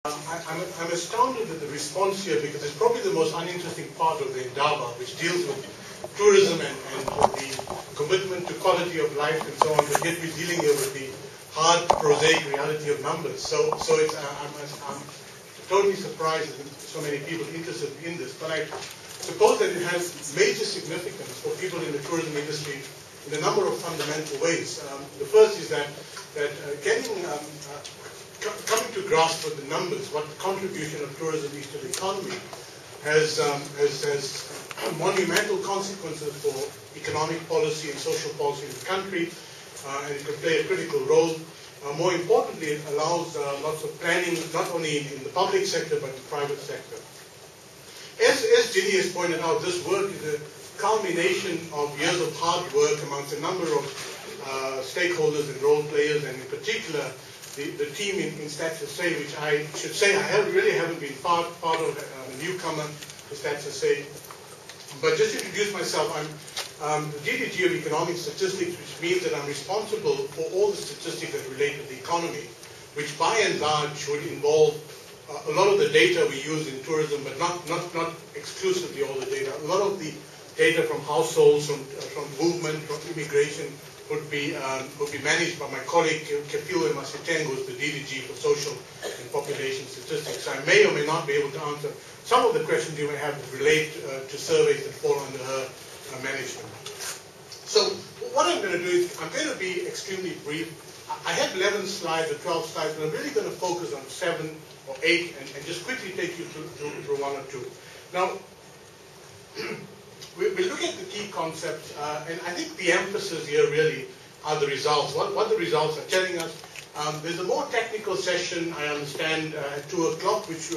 I'm astounded at the response here because it's probably the most uninteresting part of the Indaba, which deals with tourism and the commitment to quality of life and so on, but yet we're dealing here with the hard, prosaic reality of numbers. So I'm totally surprised that so many people interested in this, but I suppose that it has major significance for people in the tourism industry in a number of fundamental ways. The first is that coming to grasp with the numbers, what the contribution of tourism is to the economy, has monumental consequences for economic policy and social policy in the country, and it can play a critical role. More importantly, it allows lots of planning, not only in the public sector, but the private sector. As Ginny has pointed out, this work is a culmination of years of hard work amongst a number of stakeholders and role players, and in particular, the team in Stats SA, which I should say I really haven't been part of, a newcomer to Stats SA. But just to introduce myself, I'm the DDG of Economic Statistics, which means that I'm responsible for all the statistics that relate to the economy, which by and large would involve a lot of the data we use in tourism, but not exclusively all the data. A lot of the data from households, from movement, from immigration, would be managed by my colleague Kefilwe Masitengo, who is the DDG for Social and Population Statistics. I may or may not be able to answer some of the questions you may have that relate to surveys that fall under her management. So what I'm going to do is I'm going to be extremely brief. I have 11 slides or 12 slides, but I'm really going to focus on 7 or 8 and just quickly take you through one or two. Now, we look at the key concepts, and I think the emphasis here really are the results. What the results are telling us. There's a more technical session, I understand, at 2 o'clock, which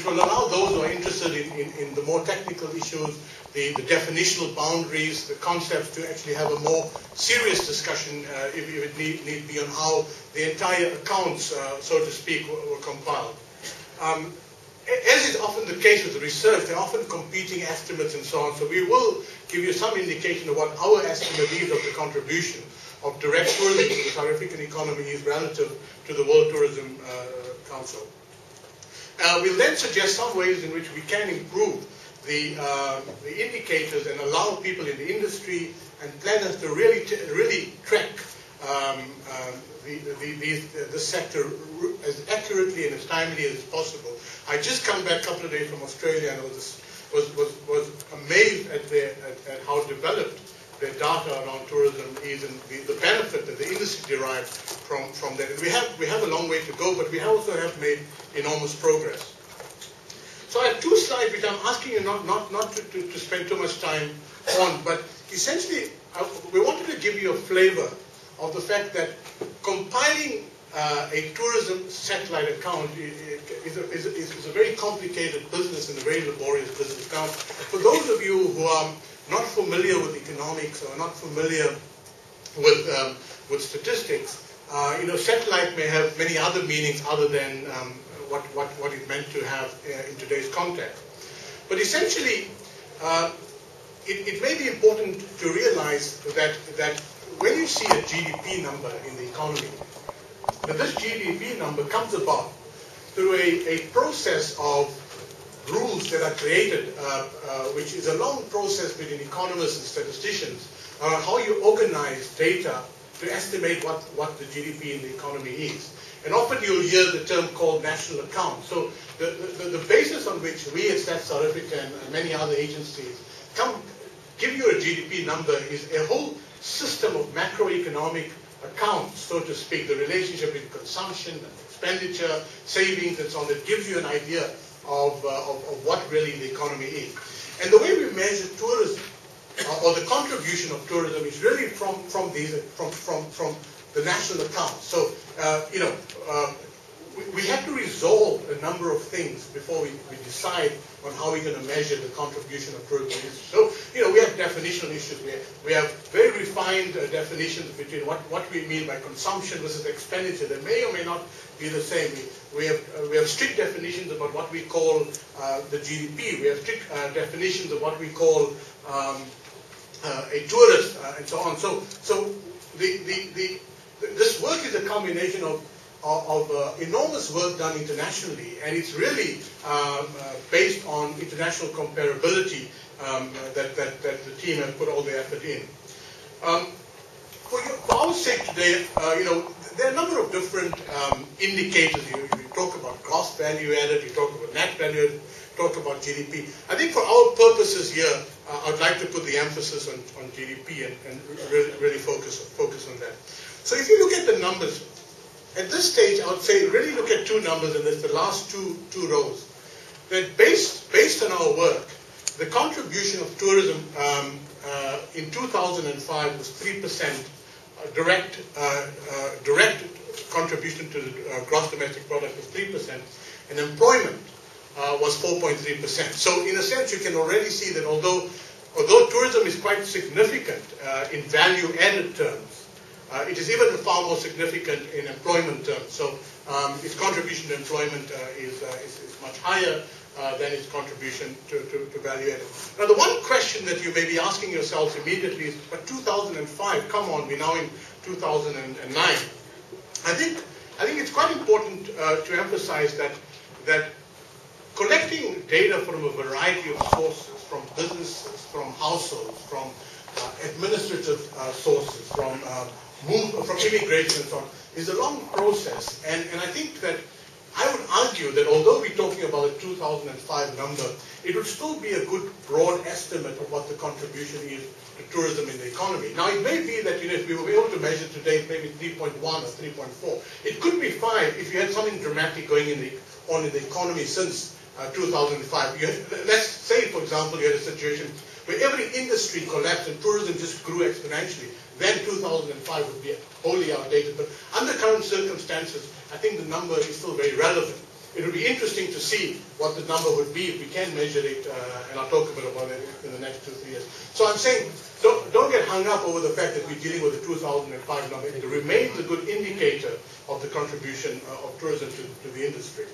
will allow those who are interested in the more technical issues, the definitional boundaries, the concepts, to actually have a more serious discussion, if it need be, on how the entire accounts, so to speak, were compiled. As is often the case with the research, there are often competing estimates and so on, so we will give you some indication of what our estimate is of the contribution of direct tourism to the South African economy is relative to the World Tourism Council. We'll then suggest some ways in which we can improve the indicators and allow people in the industry and planners to really track the sector as accurately and as timely as possible. I just come back a couple of days from Australia and was amazed at how developed their data around tourism is and the benefit that the industry derived from that. And we have a long way to go, but we also have made enormous progress. So I have 2 slides which I'm asking you not to spend too much time on, but essentially we wanted to give you a flavor of the fact that compiling a tourism satellite account is a very complicated business and a very laborious business. Now, for those of you who are not familiar with economics or not familiar with statistics, satellite may have many other meanings other than what it's meant to have in today's context. But essentially, it may be important to realize that when you see a GDP number in the economy, that this GDP number comes about through a process of rules that are created, which is a long process between economists and statisticians, how you organize data to estimate what the GDP in the economy is. And often you'll hear the term called national account. So the basis on which we at Stats South Africa and many other agencies give you a GDP number is a whole system of macroeconomic accounts, so to speak, the relationship between consumption and expenditure, savings, and so on, that gives you an idea of what really the economy is. And the way we measure tourism, or the contribution of tourism, is really from the national account. So, we have to resolve a number of things before we decide on how we're going to measure the contribution of tourism. So, we have definitional issues. We have very refined definitions between what we mean by consumption versus expenditure. They may or may not be the same. We have strict definitions about what we call the GDP. We have strict definitions of what we call a tourist and so on. So this work is a combination of enormous work done internationally, and it's really based on international comparability that the team has put all the effort in. For our sake today, there are a number of different indicators. You talk about gross value added, you talk about net value added, talk about GDP. I think for our purposes here, I'd like to put the emphasis on GDP and really focus on that. So if you look at the numbers, at this stage, I would say really look at two numbers, and that's the last two rows. That based on our work, the contribution of tourism in 2005 was 3%. Direct contribution to the gross domestic product was 3%, and employment was 4.3%. So in a sense, you can already see that although tourism is quite significant in value-added terms, it is even far more significant in employment terms. So its contribution to employment is much higher than its contribution to value added. Now, the one question that you may be asking yourselves immediately is, but 2005, come on, we're now in 2009. I think it's quite important to emphasize that collecting data from a variety of sources, from businesses, from households, from administrative sources, from immigration and so on, is a long process. And I think that I would argue that although we're talking about a 2005 number, it would still be a good broad estimate of what the contribution is to tourism in the economy. Now, it may be that if we were able to measure today, maybe 3.1 or 3.4. It could be 5 if you had something dramatic going on in the economy since 2005. Let's say, for example, you had a situation where every industry collapsed and tourism just grew exponentially. Then 2005 would be wholly outdated. But under current circumstances, I think the number is still very relevant. It would be interesting to see what the number would be if we can measure it, and I'll talk a bit about it in the next 2-3 years. So I'm saying, don't get hung up over the fact that we're dealing with the 2005 number. It remains a good indicator of the contribution of tourism to the industry.